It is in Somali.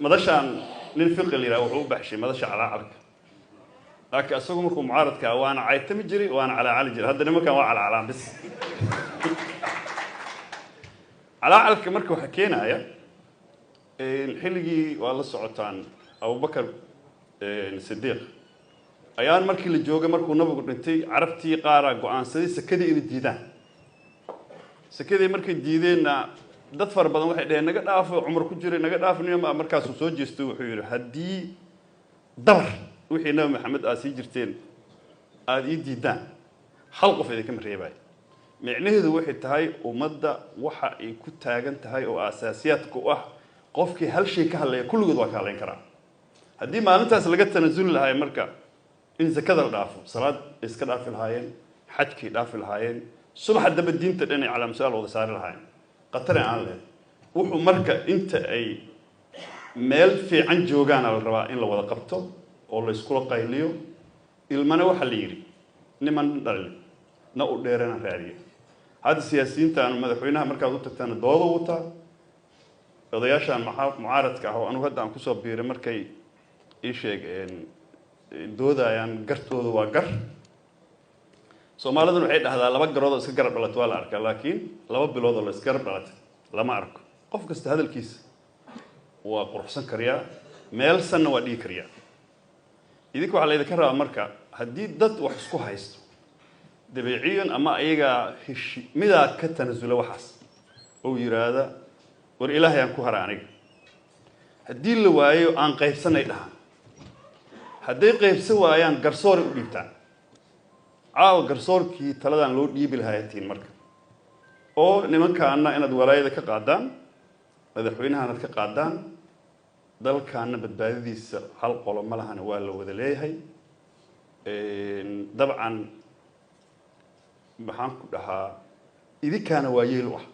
مدشان للفقه اللي راهو بحشي مدش على عرك لكن أسوق مركم معارض كأوانا عايتم جري وأنا على عالي جري هذا ما كان على علام بس على عالك مركو حكينا يا الحلقي والله سعوتان أبو بكر الصديق أيان مركي اللي جوجا مركو نبغى نتي عرفتي قارة قوان سدي سكدي إلى الديدان سكدي مركي الديدان dad far badan waxay dhaheen naga dhaafo umar ku jiray naga dhaafnimo markaas uu soo jeestay wuxuu yiri hadii dabar wixii nabi maxamed aasi jirteen aad ii diidaan hal qof idin ka reebay micnaheedu waxay tahay ummadda waxa ay ku taagan tahay oo asaasiyaadku ah qofkii hal shay ka hadlaya kulligood waa ka hadlayn karaa hadii maalintaas laga tanaasul lahaay marka in zakada la dhaafo salaad iska dhaafi lahaayeen xajkii dhaafi lahaayeen subax daba diinta dhanay calaam su'aal wada saari lahaayeen قطرين على وحو مركا انت اي ميل في عن جوغان على الرواء إن لو وضقبته والله يسكوله قايليو المنا وحليري نمان دارلي نقول ديرنا فعليا هذا السياسيين تانو مدحوينها مركا ضبط تانو دوضو وطا قضياشان معارض كهو أنو هدا عن كسو بيري مركا إيشيك دودا يعني قرتو وقر Soomaaliduna waxay dhahdaa laba garood oo iska garab dhalato waa la arkaa laakiin laba bilood oo la iska garab dhalato lama arko qof kasta hadalkiisa waa quruxsan kariyaa meel sanna waa dhigi kariyaa idinku waxa la idinka rabaa marka haddii dad wax isku haysto dabeeciyan ama ayaga midaa ka tanasula waxaas oo yiraahda war ilaahay aan ku hara aniga haddii la waayo aan qaybsanay dhahan hadday qaybsan waayaan garsoor u dhiibtaan عاو قرصوركي تلادان لو ديبل هايتين مركا أو نمكاننا إن الولاية كقادان مدحوينها أنا كقادان دل كان بدبادي حلق ولا ملها نوال وذليه هاي طبعا بحنك لها إذا كان وايل واحد